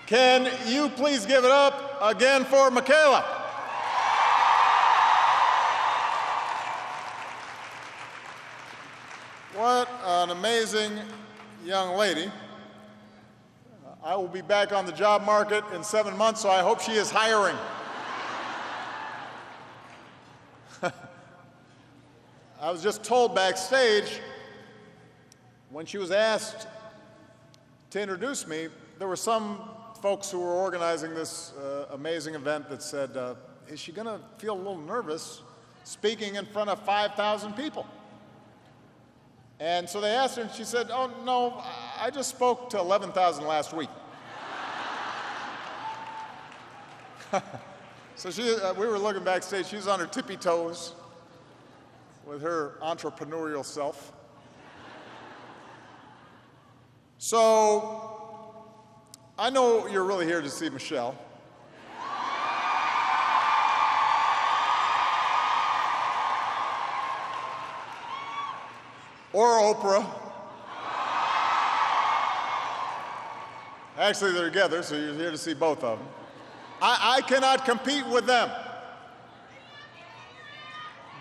Can you please give it up again for Michaela? What an amazing young lady. I will be back on the job market in 7 months, so I hope she is hiring. I was just told backstage, when she was asked to introduce me, there were some folks who were organizing this amazing event that said, is she going to feel a little nervous speaking in front of 5,000 people? And so they asked her, and she said, oh, no, I just spoke to 11,000 last week. So we were looking backstage. She was on her tippy toes with her entrepreneurial self. So I know you're really here to see Michelle. Or Oprah. Actually, they're together, so you're here to see both of them. I cannot compete with them.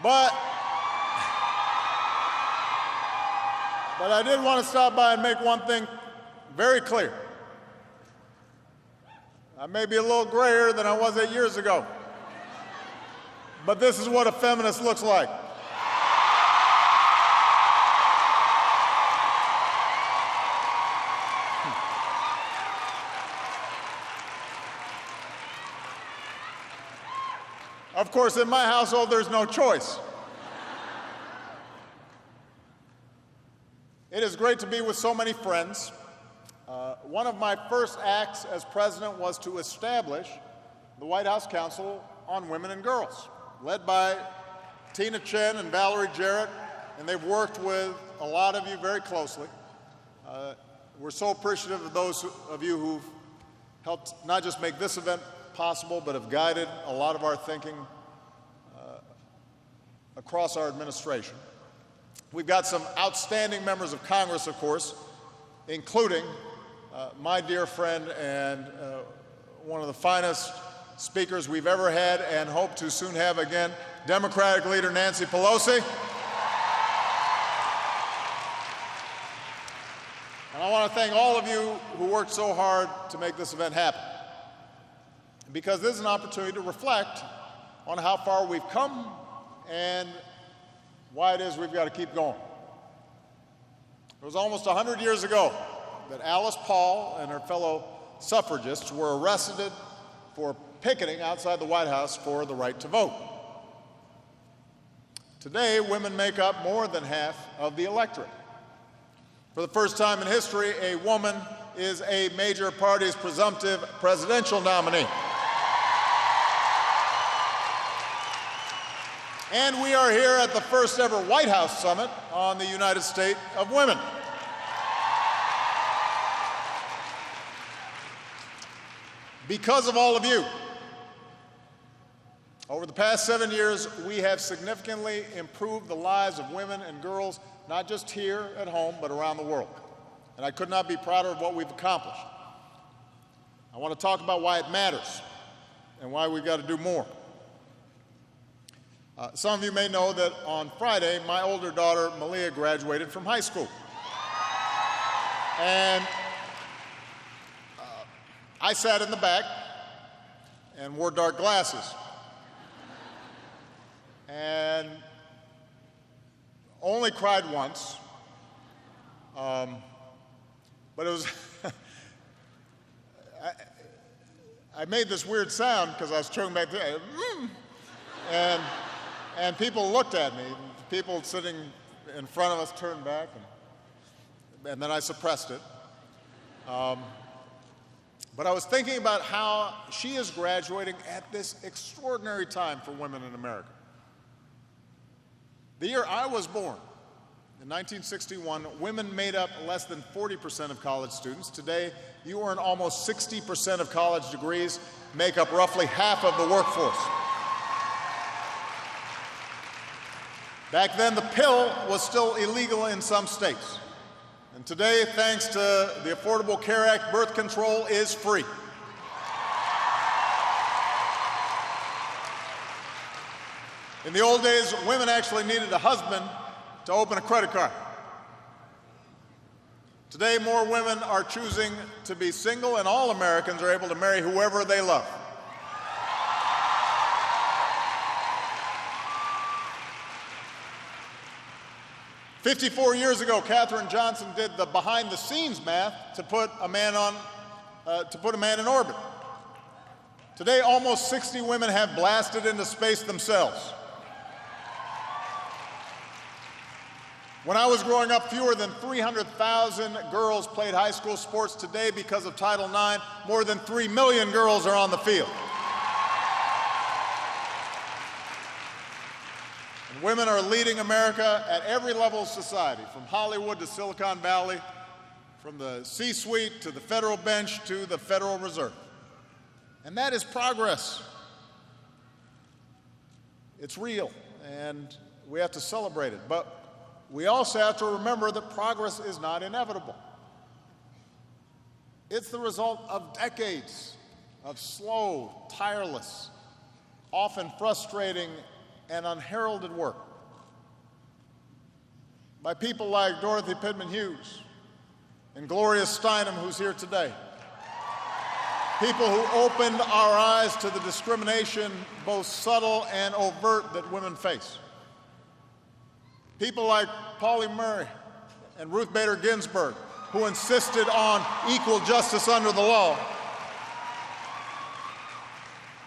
But I did want to stop by and make one thing very clear. I may be a little grayer than I was 8 years ago, but this is what a feminist looks like. Of course, in my household, there's no choice. It is great to be with so many friends. One of my first acts as president was to establish the White House Council on Women and Girls, led by Tina Chen and Valerie Jarrett, and they've worked with a lot of you very closely. We're so appreciative of those of you who've helped not just make this event possible, but have guided a lot of our thinking across our administration. We've got some outstanding members of Congress, of course, including my dear friend and one of the finest speakers we've ever had and hope to soon have again, Democratic leader Nancy Pelosi. And I want to thank all of you who worked so hard to make this event happen, because this is an opportunity to reflect on how far we've come and why it is we've got to keep going. It was almost 100 years ago that Alice Paul and her fellow suffragists were arrested for picketing outside the White House for the right to vote. Today, women make up more than half of the electorate. For the first time in history, a woman is a major party's presumptive presidential nominee. And we are here at the first ever White House Summit on the United States of Women. Because of all of you, over the past 7 years, we have significantly improved the lives of women and girls, not just here at home, but around the world. And I could not be prouder of what we've accomplished. I want to talk about why it matters and why we've got to do more. Some of you may know that on Friday, my older daughter, Malia, graduated from high school. And I sat in the back and wore dark glasses. And only cried once. But it was, I made this weird sound because I was choking back there. And people looked at me. People sitting in front of us turned back, and then I suppressed it. But I was thinking about how she is graduating at this extraordinary time for women in America. The year I was born, in 1961, women made up less than 40% of college students. Today, you earn almost 60% of college degrees, make up roughly half of the workforce. Back then, the pill was still illegal in some states. And today, thanks to the Affordable Care Act, birth control is free. In the old days, women actually needed a husband to open a credit card. Today, more women are choosing to be single, and all Americans are able to marry whoever they love. "54 years ago, Katherine Johnson did the behind-the-scenes math to put a man in orbit. Today, almost 60 women have blasted into space themselves. When I was growing up, fewer than 300,000 girls played high school sports. Today, because of Title IX, more than 3 million girls are on the field. And women are leading America at every level of society, from Hollywood to Silicon Valley, from the C-suite to the federal bench to the Federal Reserve. And that is progress. It's real, and we have to celebrate it. But we also have to remember that progress is not inevitable. It's the result of decades of slow, tireless, often frustrating, and unheralded work by people like Dorothy Pittman Hughes and Gloria Steinem, who's here today. People who opened our eyes to the discrimination, both subtle and overt, that women face. People like Pauli Murray and Ruth Bader Ginsburg, who insisted on equal justice under the law.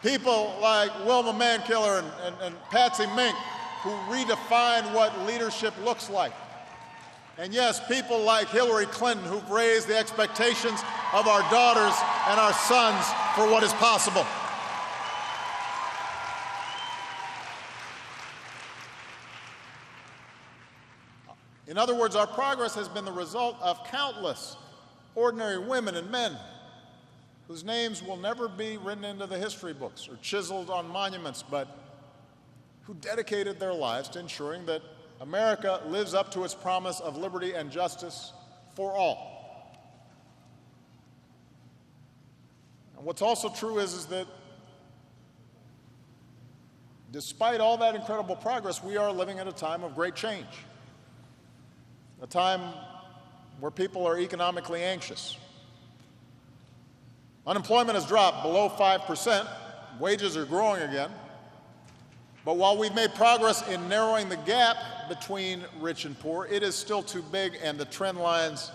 People like Wilma Mankiller and Patsy Mink, who redefined what leadership looks like. And yes, people like Hillary Clinton, who've raised the expectations of our daughters and our sons for what is possible. In other words, our progress has been the result of countless ordinary women and men whose names will never be written into the history books or chiseled on monuments, but who dedicated their lives to ensuring that America lives up to its promise of liberty and justice for all. And what's also true is that despite all that incredible progress, we are living at a time of great change. A time where people are economically anxious. Unemployment has dropped below 5%. Wages are growing again. But while we've made progress in narrowing the gap between rich and poor, it is still too big, and the trend lines,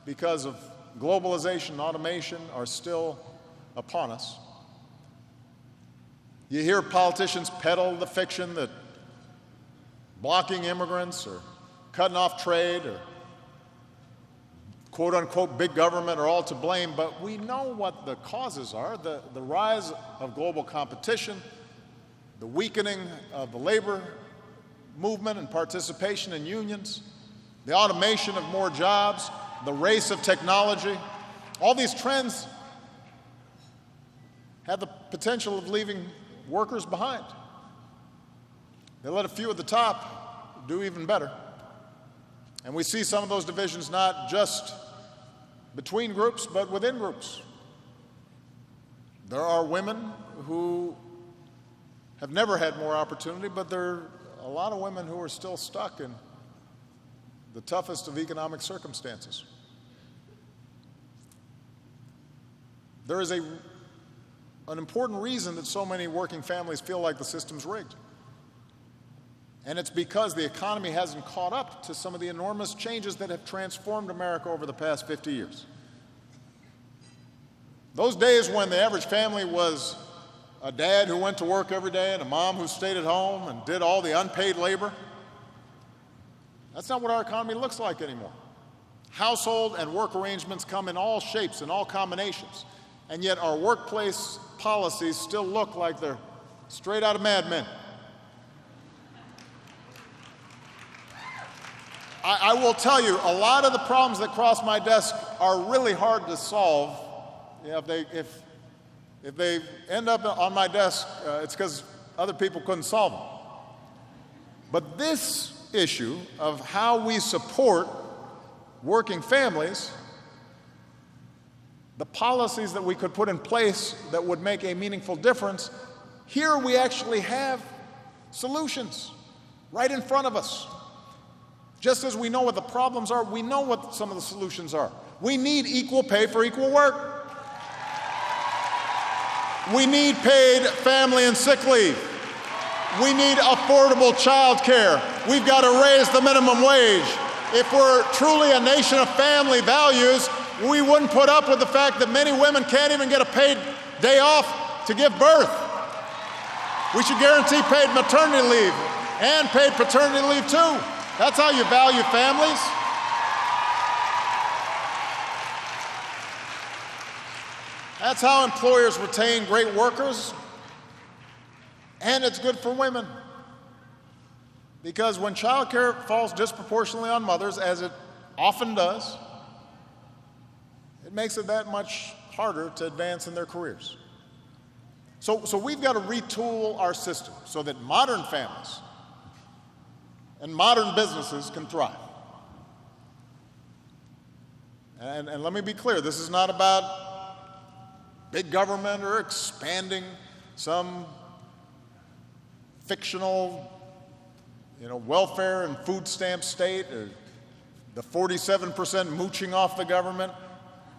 because of globalization and automation, are still upon us. You hear politicians peddle the fiction that blocking immigrants or cutting off trade or quote-unquote big government are all to blame, but we know what the causes are. The rise of global competition, the weakening of the labor movement and participation in unions, the automation of more jobs, the race of technology. All these trends have the potential of leaving workers behind. They let a few at the top do even better. And we see some of those divisions not just between groups, but within groups. There are women who have never had more opportunity, but there are a lot of women who are still stuck in the toughest of economic circumstances. There is an important reason that so many working families feel like the system's rigged. And it's because the economy hasn't caught up to some of the enormous changes that have transformed America over the past 50 years. Those days when the average family was a dad who went to work every day and a mom who stayed at home and did all the unpaid labor, that's not what our economy looks like anymore. Household and work arrangements come in all shapes and all combinations, and yet our workplace policies still look like they're straight out of Mad Men. I will tell you, a lot of the problems that cross my desk are really hard to solve. You know, if they end up on my desk, it's because other people couldn't solve them. But this issue of how we support working families, the policies that we could put in place that would make a meaningful difference, here we actually have Solutions right in front of us. Just as we know what the problems are, we know what some of the solutions are. We need equal pay for equal work. We need paid family and sick leave. We need affordable child care. We've got to raise the minimum wage. If we're truly a nation of family values, we wouldn't put up with the fact that many women can't even get a paid day off to give birth. We should guarantee paid maternity leave and paid paternity leave too. That's how you value families. That's how employers retain great workers. And it's good for women. Because when child care falls disproportionately on mothers, as it often does, it makes it that much harder to advance in their careers. So we've got to retool our system so that modern families and modern businesses can thrive. And let me be clear, this is not about big government or expanding some fictional, welfare and food stamp state, or the 47% mooching off the government.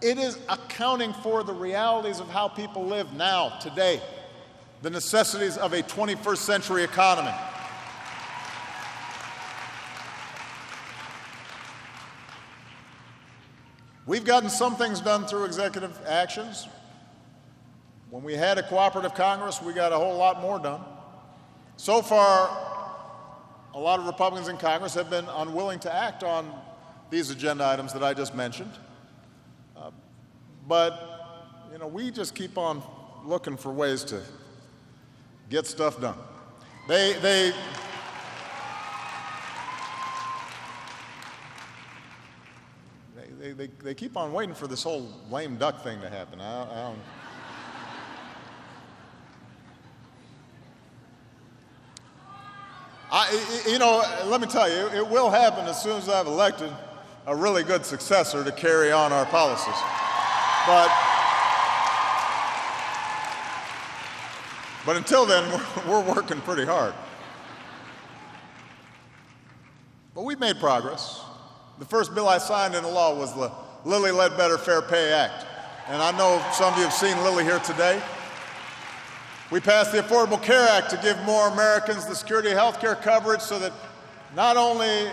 It is accounting for the realities of how people live now, today, the necessities of a 21st century economy. We've gotten some things done through executive actions. When we had a cooperative Congress, we got a whole lot more done. So far, a lot of Republicans in Congress have been unwilling to act on these agenda items that I just mentioned. But we just keep on looking for ways to get stuff done. They keep on waiting for this whole lame duck thing to happen. I don't. Let me tell you, it will happen as soon as I've elected a really good successor to carry on our policies. But until then, we're working pretty hard. But we've made progress. The first bill I signed into law was the Lilly Ledbetter Fair Pay Act. And I know some of you have seen Lilly here today. We passed the Affordable Care Act to give more Americans the security of health care coverage so that not only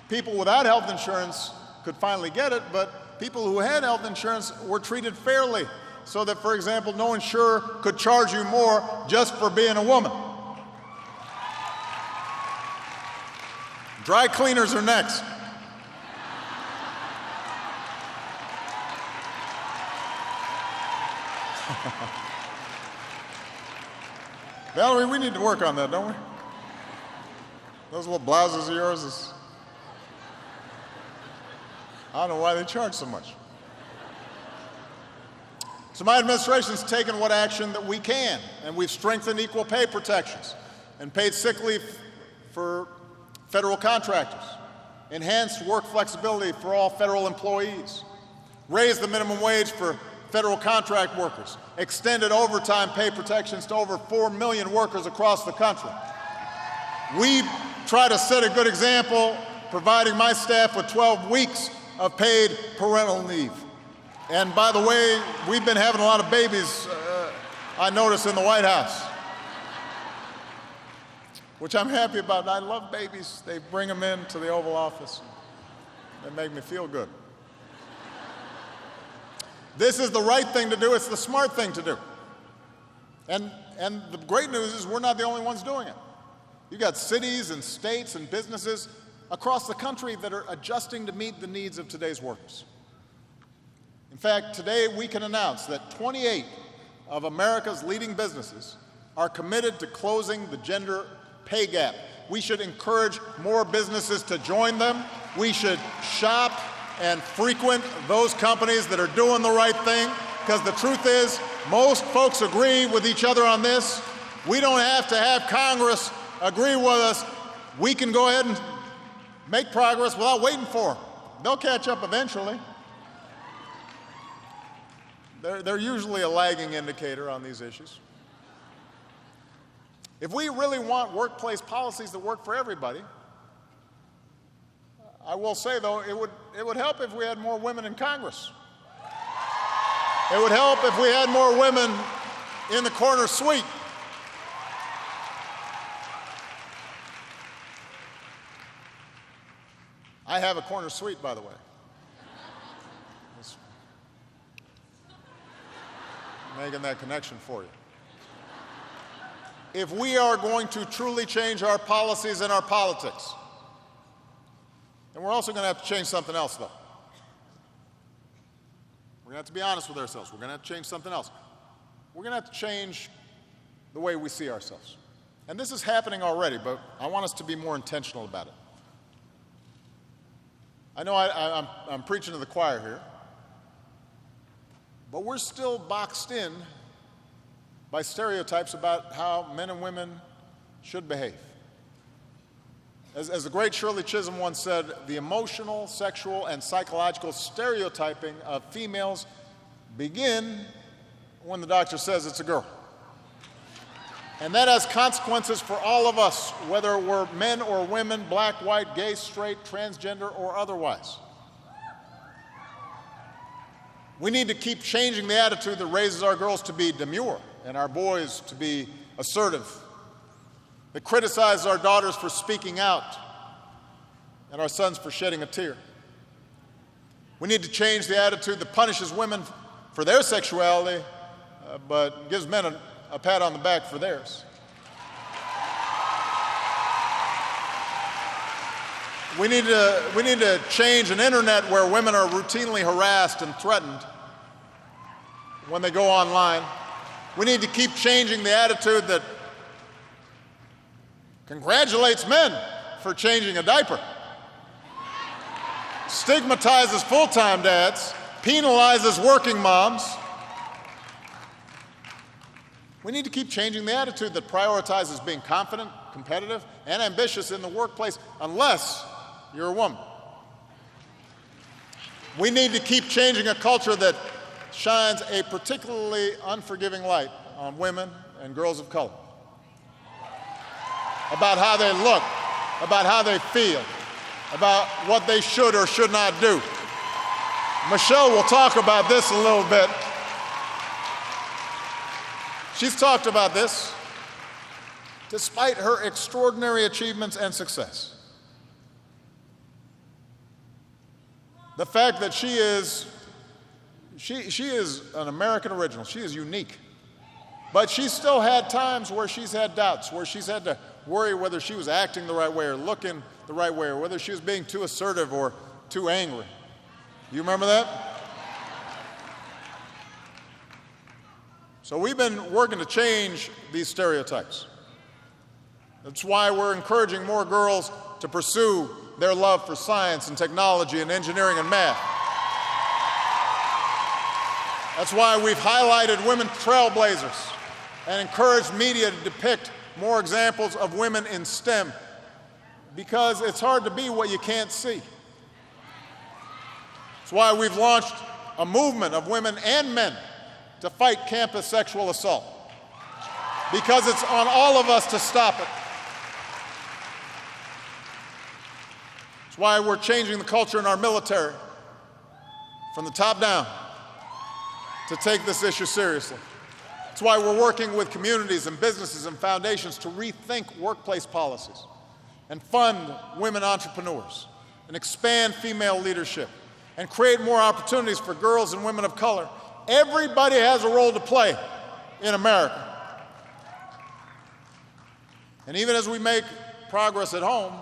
people without health insurance could finally get it, but people who had health insurance were treated fairly so that, for example, no insurer could charge you more just for being a woman. Dry cleaners are next. Valerie, we need to work on that, don't we? Those little blouses of yours, I don't know why they charge so much. So my administration's taken what action that we can, and we've strengthened equal pay protections and paid sick leave for federal contractors, enhanced work flexibility for all federal employees, raised the minimum wage for federal contract workers, extended overtime pay protections to over 4 million workers across the country. We try to set a good example, providing my staff with 12 weeks of paid parental leave. And by the way, we've been having a lot of babies, I notice, in the White House, which I'm happy about. I love babies. They bring them into the Oval Office. They make me feel good. This is the right thing to do. It's the smart thing to do. And the great news is we're not the only ones doing it. You've got cities and states and businesses across the country that are adjusting to meet the needs of today's workers. In fact, today we can announce that 28 of America's leading businesses are committed to closing the gender pay gap. We should encourage more businesses to join them. We should shop and frequent those companies that are doing the right thing, because the truth is, most folks agree with each other on this. We don't have to have Congress agree with us. We can go ahead and make progress without waiting for them. They'll catch up eventually. They're usually a lagging indicator on these issues. If we really want workplace policies that work for everybody, I will say, though, it would help if we had more women in Congress. It would help if we had more women in the corner suite. I have a corner suite, by the way. Just making that connection for you. If we are going to truly change our policies and our politics, then we're also going to have to change something else, though. We're going to have to be honest with ourselves. We're going to have to change something else. We're going to have to change the way we see ourselves. And this is happening already, but I want us to be more intentional about it. I know I'm preaching to the choir here, but we're still boxed in by stereotypes about how men and women should behave. As the great Shirley Chisholm once said, the emotional, sexual, and psychological stereotyping of females begin when the doctor says it's a girl. And that has consequences for all of us, whether we're men or women, black, white, gay, straight, transgender, or otherwise. We need to keep changing the attitude that raises our girls to be demure and our boys to be assertive, that criticizes our daughters for speaking out and our sons for shedding a tear. We need to change the attitude that punishes women for their sexuality, but gives men a pat on the back for theirs. We need to change an internet where women are routinely harassed and threatened when they go online. We need to keep changing the attitude that congratulates men for changing a diaper, stigmatizes full-time dads, penalizes working moms. We need to keep changing the attitude that prioritizes being confident, competitive, and ambitious in the workplace unless you're a woman. We need to keep changing a culture that shines a particularly unforgiving light on women and girls of color, about how they look, about how they feel, about what they should or should not do. Michelle will talk about this a little bit. She's talked about this despite her extraordinary achievements and success. The fact that she is an American original. She is unique. But she's still had times where she's had doubts, where she's had to worry whether she was acting the right way or looking the right way, or whether she was being too assertive or too angry. You remember that? So we've been working to change these stereotypes. That's why we're encouraging more girls to pursue their love for science and technology and engineering and math. That's why we've highlighted women trailblazers and encouraged media to depict more examples of women in STEM, because it's hard to be what you can't see. That's why we've launched a movement of women and men to fight campus sexual assault, because it's on all of us to stop it. That's why we're changing the culture in our military from the top down to take this issue seriously. That's why we're working with communities and businesses and foundations to rethink workplace policies and fund women entrepreneurs and expand female leadership and create more opportunities for girls and women of color. Everybody has a role to play in America. And even as we make progress at home,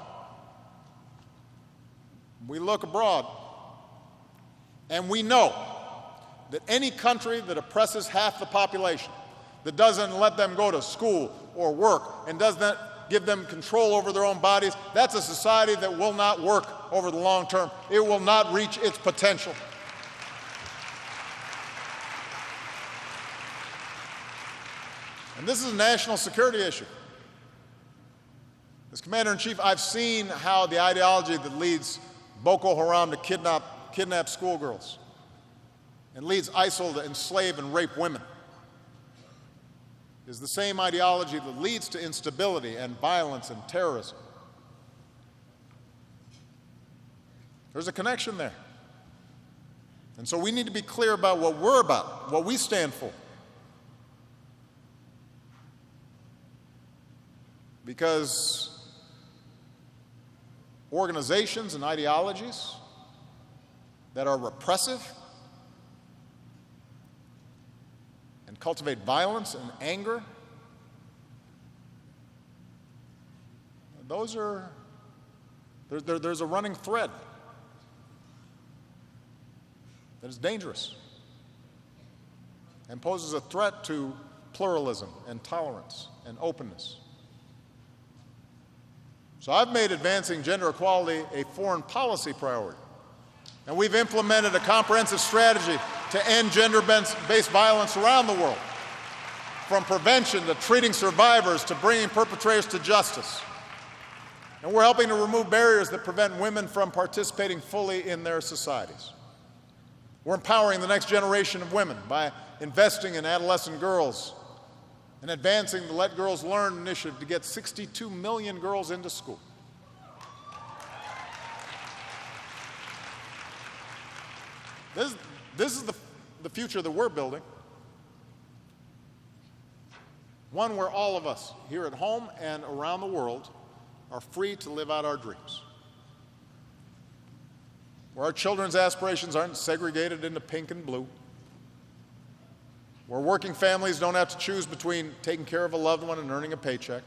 we look abroad, and we know that any country that oppresses half the population, that doesn't let them go to school or work, and does not give them control over their own bodies, that's a society that will not work over the long term. It will not reach its potential. And this is a national security issue. As Commander-in-Chief, I've seen how the ideology that leads Boko Haram to kidnap schoolgirls and leads ISIL to enslave and rape women is the same ideology that leads to instability and violence and terrorism. There's a connection there. And so we need to be clear about what we're about, what we stand for. Because organizations and ideologies that are repressive and cultivate violence and anger, there's a running thread that is dangerous and poses a threat to pluralism and tolerance and openness. So I've made advancing gender equality a foreign policy priority. And we've implemented a comprehensive strategy to end gender-based violence around the world, from prevention to treating survivors to bringing perpetrators to justice. And we're helping to remove barriers that prevent women from participating fully in their societies. We're empowering the next generation of women by investing in adolescent girls and advancing the Let Girls Learn initiative to get 62 million girls into school. This is the future that we're building. One where all of us, here at home and around the world, are free to live out our dreams. Where our children's aspirations aren't segregated into pink and blue. Where working families don't have to choose between taking care of a loved one and earning a paycheck.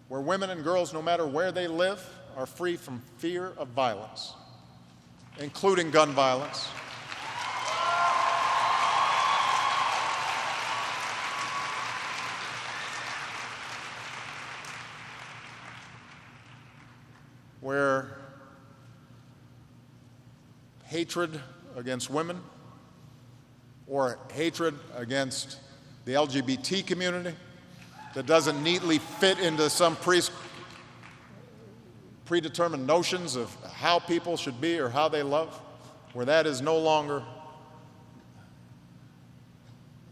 Where women and girls, no matter where they live, are free from fear of violence, including gun violence. Where hatred against women or hatred against the LGBT community that doesn't neatly fit into some predetermined notions of how people should be or how they love, where that is no longer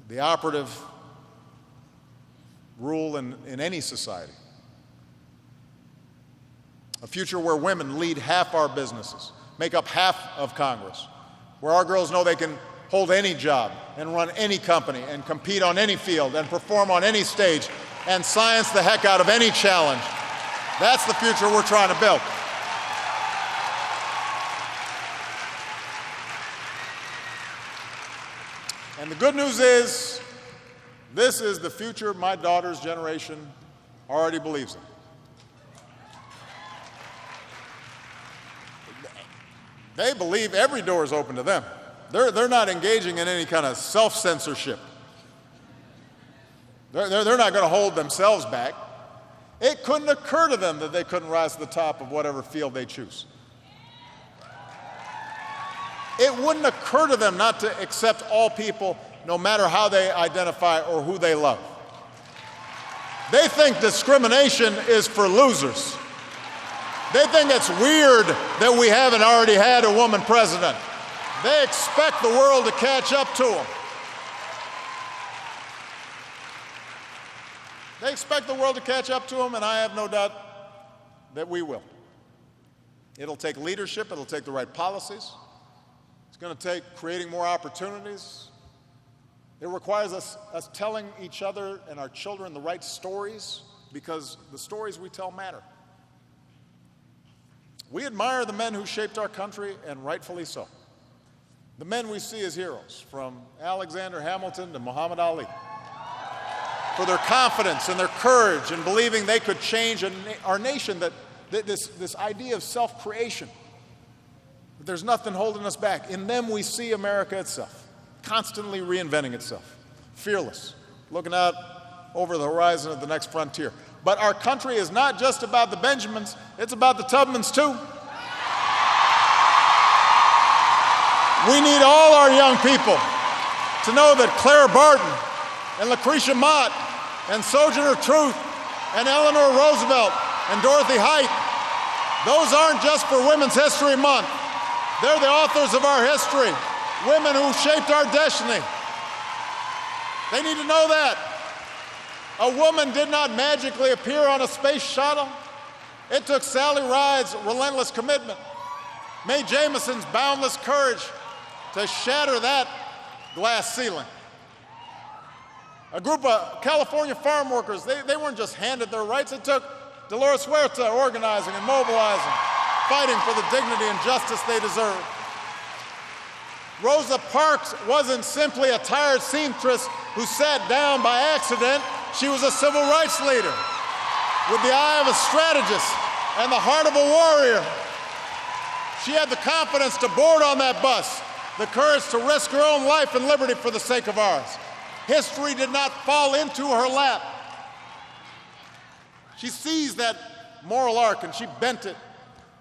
the operative rule in any society. A future where women lead half our businesses, make up half of Congress, where our girls know they can hold any job and run any company and compete on any field and perform on any stage and science the heck out of any challenge. That's the future we're trying to build. And the good news is, this is the future my daughter's generation already believes in. They believe every door is open to them. They're not engaging in any kind of self-censorship. They're not going to hold themselves back. It couldn't occur to them that they couldn't rise to the top of whatever field they choose. It wouldn't occur to them not to accept all people, no matter how they identify or who they love. They think discrimination is for losers. They think it's weird that we haven't already had a woman president. They expect the world to catch up to them. They expect the world to catch up to them, and I have no doubt that we will. It'll take leadership. It'll take the right policies. It's going to take creating more opportunities. It requires us telling each other and our children the right stories, because the stories we tell matter. We admire the men who shaped our country, and rightfully so. The men we see as heroes, from Alexander Hamilton to Muhammad Ali, for their confidence and their courage in believing they could change our nation, this idea of self-creation. There's nothing holding us back. In them we see America itself, constantly reinventing itself, fearless, looking out over the horizon of the next frontier. But our country is not just about the Benjamins, it's about the Tubmans too. We need all our young people to know that Clara Barton and Lucretia Mott and Sojourner Truth and Eleanor Roosevelt and Dorothy Height, those aren't just for Women's History Month. They're the authors of our history, women who shaped our destiny. They need to know that. A woman did not magically appear on a space shuttle. It took Sally Ride's relentless commitment, Mae Jamison's boundless courage to shatter that glass ceiling. A group of California farm workers, they weren't just handed their rights. It took Dolores Huerta organizing and mobilizing, fighting for the dignity and justice they deserve. Rosa Parks wasn't simply a tired seamstress who sat down by accident. She was a civil rights leader with the eye of a strategist and the heart of a warrior. She had the confidence to board on that bus, the courage to risk her own life and liberty for the sake of ours. History did not fall into her lap. She seized that moral arc and she bent it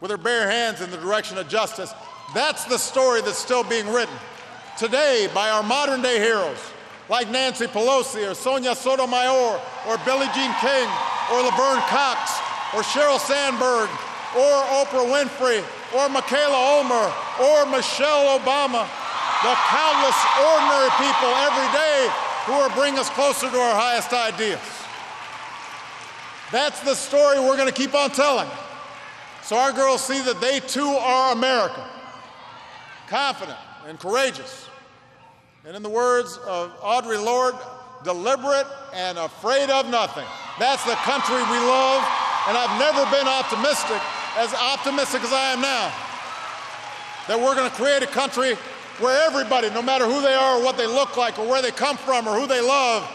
with her bare hands in the direction of justice. That's the story that's still being written today by our modern day heroes like Nancy Pelosi or Sonia Sotomayor or Billie Jean King or Laverne Cox or Sheryl Sandberg or Oprah Winfrey or Michaela Ulmer or Michelle Obama, the countless ordinary people every day who are bringing us closer to our highest ideals. That's the story we're going to keep on telling, so our girls see that they too are America, confident and courageous. And in the words of Audre Lorde, deliberate and afraid of nothing. That's the country we love, and I've never been optimistic as I am now, that we're going to create a country where everybody, no matter who they are or what they look like or where they come from or who they love,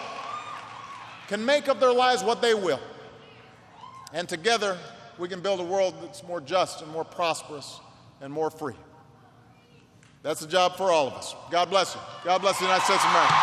can make of their lives what they will. And together, we can build a world that's more just and more prosperous and more free. That's a job for all of us. God bless you. God bless the United States of America.